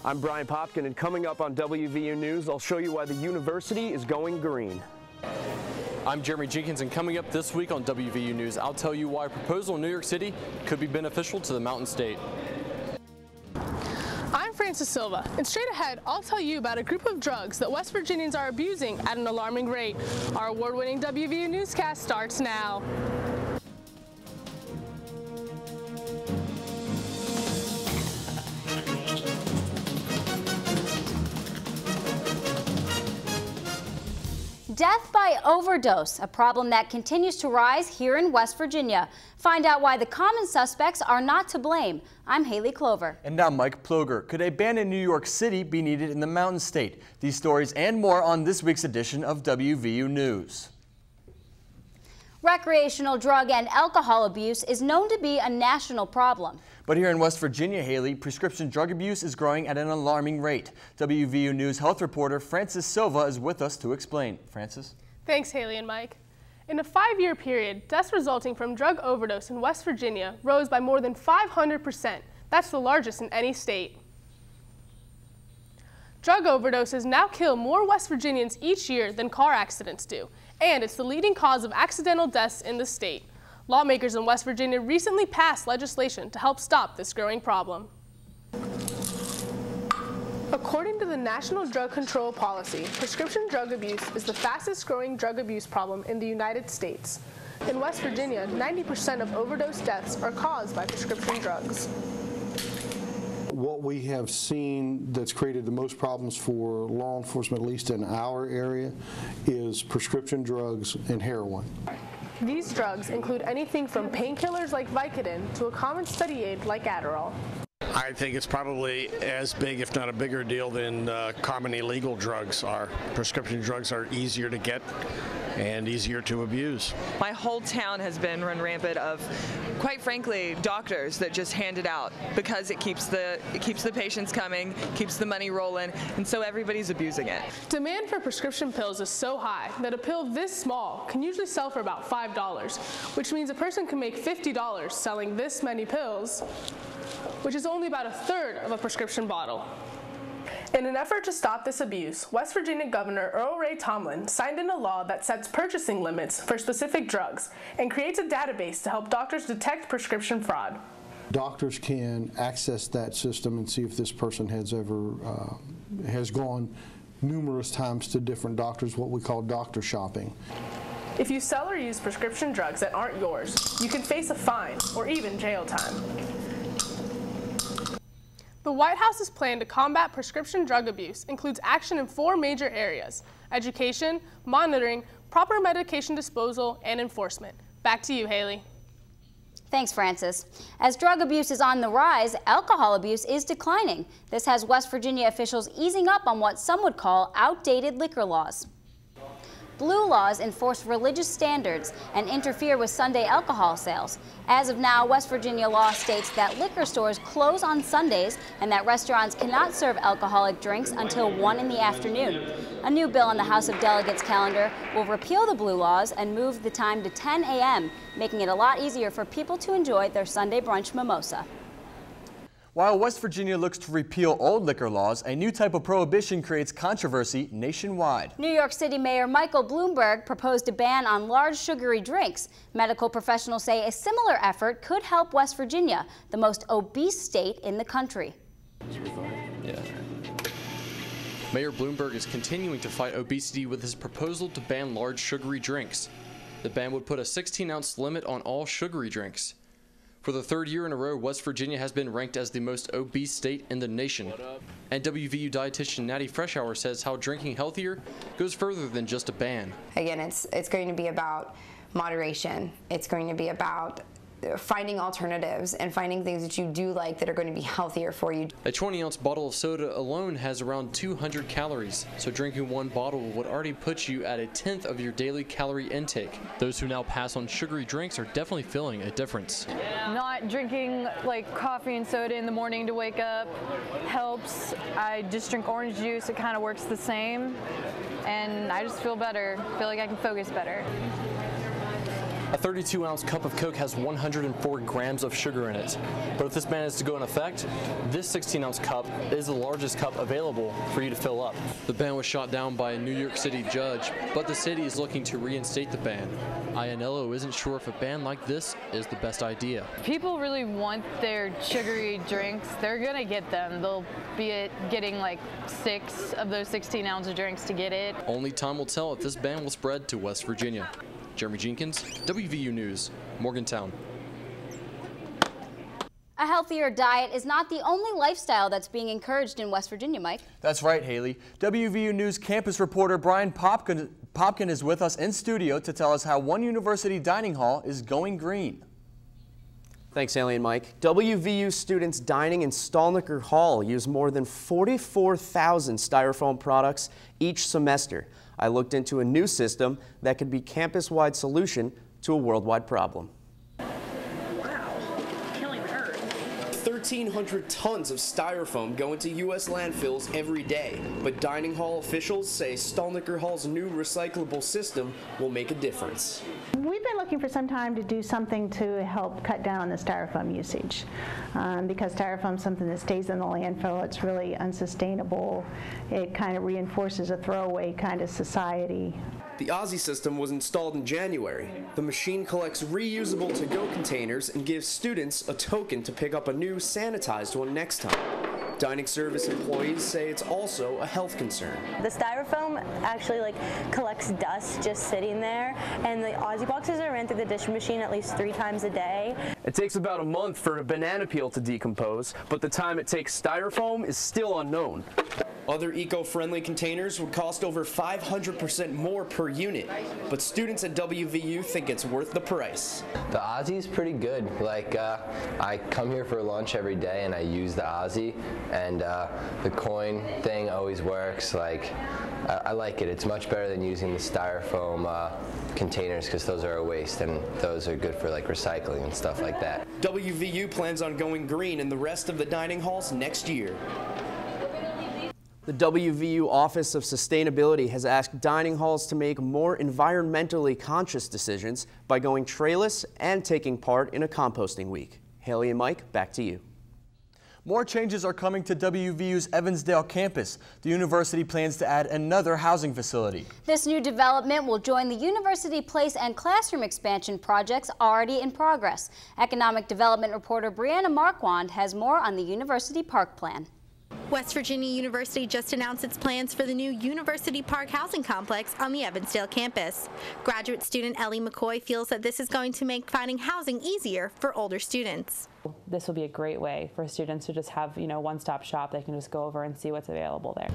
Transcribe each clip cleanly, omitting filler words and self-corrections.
I'm Brian Popkin, and coming up on WVU News, I'll show you why the university is going green. I'm Jeremy Jenkins, and coming up this week on WVU News, I'll tell you why a proposal in New York City could be beneficial to the Mountain State. I'm Francis Silva, and straight ahead, I'll tell you about a group of drugs that West Virginians are abusing at an alarming rate. Our award-winning WVU newscast starts now. Death by overdose, a problem that continues to rise here in West Virginia. Find out why the common suspects are not to blame. I'm Haley Clover. And now Mike Ploger. Could a ban in New York City be needed in the Mountain State? These stories and more on this week's edition of WVU News. Recreational drug and alcohol abuse is known to be a national problem. But here in West Virginia, Haley, prescription drug abuse is growing at an alarming rate. WVU News health reporter Francis Silva is with us to explain. Francis? Thanks, Haley and Mike. In a 5-year period, deaths resulting from drug overdose in West Virginia rose by more than 500%. That's the largest in any state. Drug overdoses now kill more West Virginians each year than car accidents do, and it's the leading cause of accidental deaths in the state. Lawmakers in West Virginia recently passed legislation to help stop this growing problem. According to the National Drug Control Policy, prescription drug abuse is the fastest growing drug abuse problem in the United States. In West Virginia, 90% of overdose deaths are caused by prescription drugs. What we have seen that's created the most problems for law enforcement, at least in our area, is prescription drugs and heroin. These drugs include anything from painkillers like Vicodin to a common study aid like Adderall. I think it's probably as big, if not a bigger deal than common illegal drugs are. Prescription drugs are easier to get and easier to abuse. My whole town has been run rampant of, quite frankly, doctors that just hand it out because it keeps the patients coming, keeps the money rolling, and so everybody's abusing it. Demand for prescription pills is so high that a pill this small can usually sell for about $5, which means a person can make $50 selling this many pills, which is only about a third of a prescription bottle. In an effort to stop this abuse, West Virginia Governor Earl Ray Tomblin signed into law that sets purchasing limits for specific drugs and creates a database to help doctors detect prescription fraud. Doctors can access that system and see if this person has ever has gone numerous times to different doctors, what we call doctor shopping. If you sell or use prescription drugs that aren't yours, you can face a fine or even jail time. The White House's plan to combat prescription drug abuse includes action in 4 major areas: education, monitoring, proper medication disposal, and enforcement. Back to you, Haley. Thanks, Francis. As drug abuse is on the rise, alcohol abuse is declining. This has West Virginia officials easing up on what some would call outdated liquor laws. Blue laws enforce religious standards and interfere with Sunday alcohol sales. As of now, West Virginia law states that liquor stores close on Sundays and that restaurants cannot serve alcoholic drinks until 1 in the afternoon. A new bill on the House of Delegates calendar will repeal the blue laws and move the time to 10 a.m., making it a lot easier for people to enjoy their Sunday brunch mimosa. While West Virginia looks to repeal old liquor laws, a new type of prohibition creates controversy nationwide. New York City Mayor Michael Bloomberg proposed a ban on large sugary drinks. Medical professionals say a similar effort could help West Virginia, the most obese state in the country. Yeah. Mayor Bloomberg is continuing to fight obesity with his proposal to ban large sugary drinks. The ban would put a 16-ounce limit on all sugary drinks. For the 3rd year in a row, West Virginia has been ranked as the most obese state in the nation. And WVU dietitian Natty Freshour says how drinking healthier goes further than just a ban. Again, it's going to be about moderation. It's going to be about finding alternatives and finding things that you do like that are going to be healthier for you. A 20-ounce bottle of soda alone has around 200 calories, so drinking one bottle would already put you at 1/10 of your daily calorie intake. Those who now pass on sugary drinks are definitely feeling a difference. Not drinking like coffee and soda in the morning to wake up helps. I just drink orange juice. It kind of works the same, and I just feel better. Feel like I can focus better. A 32-ounce cup of Coke has 104 grams of sugar in it. But if this ban is to go in effect, this 16-ounce cup is the largest cup available for you to fill up. The ban was shot down by a New York City judge, but the city is looking to reinstate the ban. Ianello isn't sure if a ban like this is the best idea. People really want their sugary drinks. They're gonna get them. They'll be getting like 6 of those 16-ounce drinks to get it. Only time will tell if this ban will spread to West Virginia. Jeremy Jenkins, WVU News, Morgantown. A healthier diet is not the only lifestyle that's being encouraged in West Virginia, Mike. That's right, Haley. WVU News campus reporter Brian Popkin is with us in studio to tell us how one university dining hall is going green. Thanks, Haley and Mike. WVU students dining in Stallnicker Hall use more than 44,000 styrofoam products each semester. I looked into a new system that could be a campus-wide solution to a worldwide problem. 1,300 tons of styrofoam go into U.S. landfills every day, but dining hall officials say Stallnicker Hall's new recyclable system will make a difference. We've been looking for some time to do something to help cut down on the styrofoam usage because styrofoam is something that stays in the landfill. It's really unsustainable. It kind of reinforces a throwaway kind of society. The Aussie system was installed in January. The machine collects reusable to-go containers and gives students a token to pick up a new sanitized one next time. Dining service employees say it's also a health concern. The styrofoam actually collects dust just sitting there, and the Aussie boxes are ran through the dish machine at least 3 times a day. It takes about a month for a banana peel to decompose, but the time it takes styrofoam is still unknown. Other eco-friendly containers would cost over 500% more per unit, but students at WVU think it's worth the price. The Aussie's pretty good. I come here for lunch every day and I use the Aussie, and the coin thing always works. I like it. It's much better than using the styrofoam containers because those are a waste, and those are good for recycling and stuff like that. WVU plans on going green in the rest of the dining halls next year. The WVU Office of Sustainability has asked dining halls to make more environmentally conscious decisions by going trayless and taking part in a composting week. Haley and Mike, back to you. More changes are coming to WVU's Evansdale campus. The university plans to add another housing facility. This new development will join the University Place and classroom expansion projects already in progress. Economic Development reporter Brianna Marquand has more on the University Park plan. West Virginia University just announced its plans for the new University Park housing complex on the Evansdale campus. Graduate student Ellie McCoy feels that this is going to make finding housing easier for older students. This will be a great way for students to just have, one-stop shop. They can just go over and see what's available there.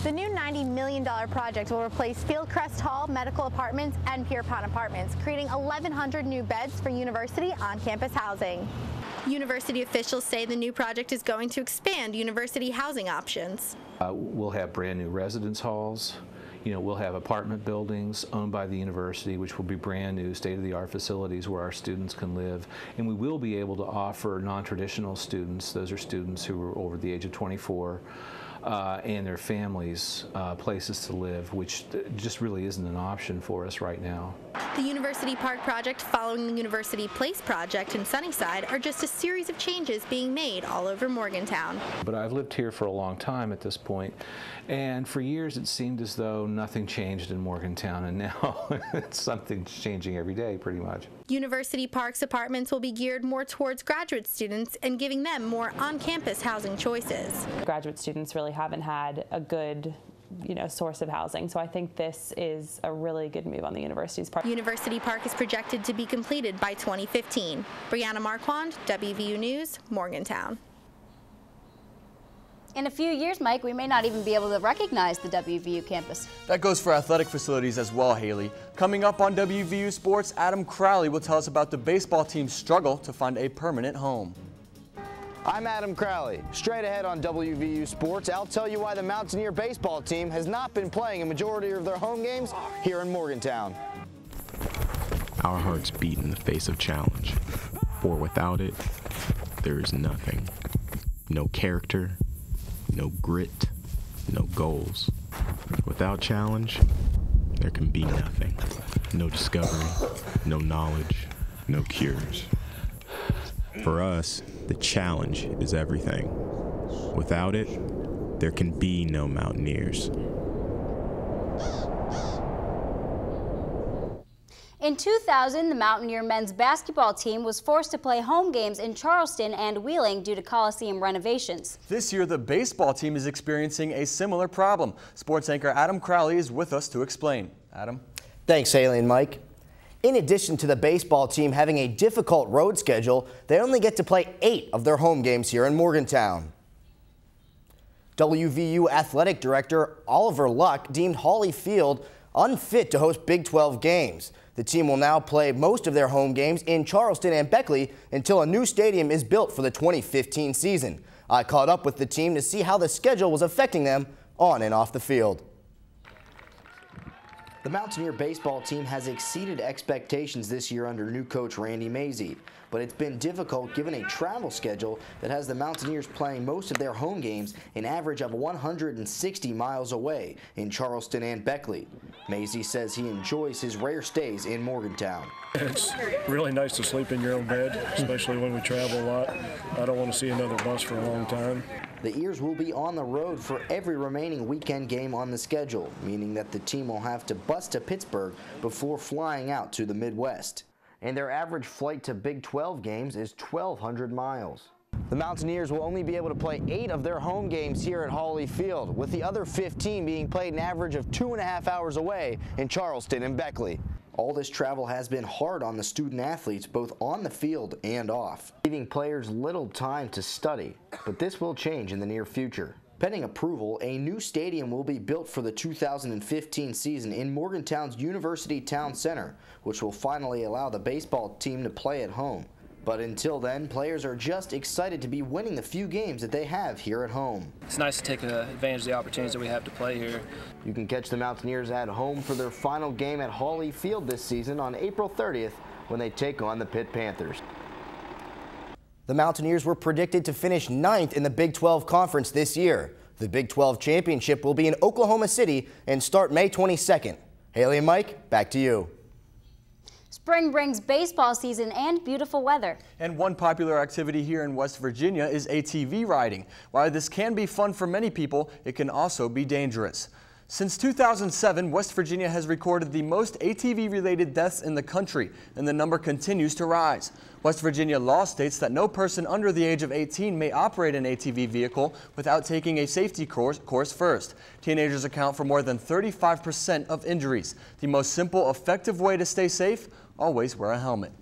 The new $90 million project will replace Fieldcrest Hall, Medical Apartments, and Pierpont Apartments, creating 1,100 new beds for university on-campus housing. University officials say the new project is going to expand university housing options. We'll have brand new residence halls. We'll have apartment buildings owned by the university, which will be brand new, state-of-the-art facilities where our students can live. And we will be able to offer non-traditional students, those are students who are over the age of 24, and their families places to live, which just really isn't an option for us right now. The University Park project following the University Place project in Sunnyside are just a series of changes being made all over Morgantown. But I've lived here for a long time at this point, and for years it seemed as though nothing changed in Morgantown, and now something's changing every day pretty much. University Park's apartments will be geared more towards graduate students and giving them more on-campus housing choices. Graduate students really haven't had a good source of housing. So I think this is a really good move on the university's part. University Park is projected to be completed by 2015. Brianna Marquand, WVU News, Morgantown. In a few years, Mike, we may not even be able to recognize the WVU campus. That goes for athletic facilities as well, Haley. Coming up on WVU Sports, Adam Crowley will tell us about the baseball team's struggle to find a permanent home. I'm Adam Crowley. Straight ahead on WVU Sports, I'll tell you why the Mountaineer baseball team has not been playing a majority of their home games here in Morgantown. Our hearts beat in the face of challenge, for without it, there is nothing. No character, no grit, no goals. Without challenge, there can be nothing. No discovery, no knowledge, no cures. For us, the challenge is everything. Without it, there can be no mountaineers. In 2000, the Mountaineer men's basketball team was forced to play home games in Charleston and Wheeling due to Coliseum renovations. This year, the baseball team is experiencing a similar problem. Sports anchor Adam Crowley is with us to explain. Adam? Thanks, Haley and Mike. In addition to the baseball team having a difficult road schedule, they only get to play 8 of their home games here in Morgantown. WVU Athletic Director Oliver Luck deemed Hawley Field unfit to host Big 12 games. The team will now play most of their home games in Charleston and Beckley until a new stadium is built for the 2015 season. I caught up with the team to see how the schedule was affecting them on and off the field. The Mountaineer baseball team has exceeded expectations this year under new coach Randy Mazey, but it's been difficult given a travel schedule that has the Mountaineers playing most of their home games an average of 160 miles away in Charleston and Beckley. Mazey says he enjoys his rare stays in Morgantown. It's really nice to sleep in your own bed, especially when we travel a lot. I don't want to see another bus for a long time. The Ears will be on the road for every remaining weekend game on the schedule, meaning that the team will have to bus to Pittsburgh before flying out to the Midwest. And their average flight to Big 12 games is 1,200 miles. The Mountaineers will only be able to play 8 of their home games here at Hawley Field, with the other 15 being played an average of 2.5 hours away in Charleston and Beckley. All this travel has been hard on the student athletes, both on the field and off, leaving players little time to study. But this will change in the near future. Pending approval, a new stadium will be built for the 2015 season in Morgantown's University Town Center, which will finally allow the baseball team to play at home. But until then, players are just excited to be winning the few games that they have here at home. It's nice to take advantage of the opportunities that we have to play here. You can catch the Mountaineers at home for their final game at Hawley Field this season on April 30th when they take on the Pitt Panthers. The Mountaineers were predicted to finish 9th in the Big 12 Conference this year. The Big 12 Championship will be in Oklahoma City and start May 22nd. Haley and Mike, back to you. Spring brings baseball season and beautiful weather. And one popular activity here in West Virginia is ATV riding. While this can be fun for many people, it can also be dangerous. Since 2007, West Virginia has recorded the most ATV-related deaths in the country, and the number continues to rise. West Virginia law states that no person under the age of 18 may operate an ATV vehicle without taking a safety course first. Teenagers account for more than 35% of injuries. The most simple, effective way to stay safe? Always wear a helmet.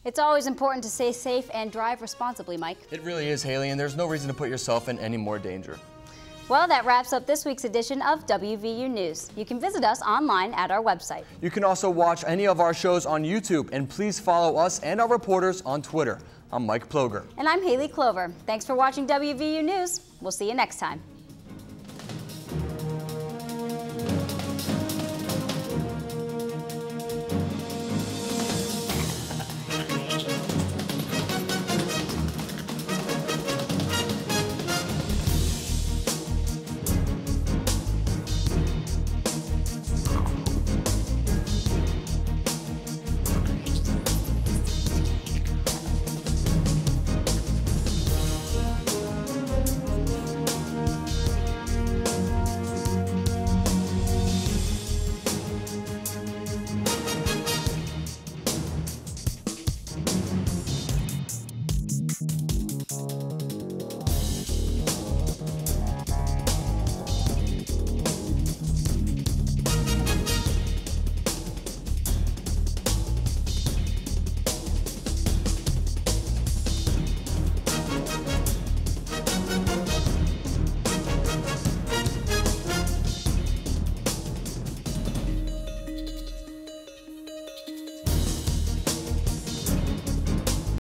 It's always important to stay safe and drive responsibly, Mike. It really is, Haley, and there's no reason to put yourself in any more danger. Well, that wraps up this week's edition of WVU News. You can visit us online at our website. You can also watch any of our shows on YouTube, and please follow us and our reporters on Twitter. I'm Mike Ploger. And I'm Haley Clover. Thanks for watching WVU News. We'll see you next time.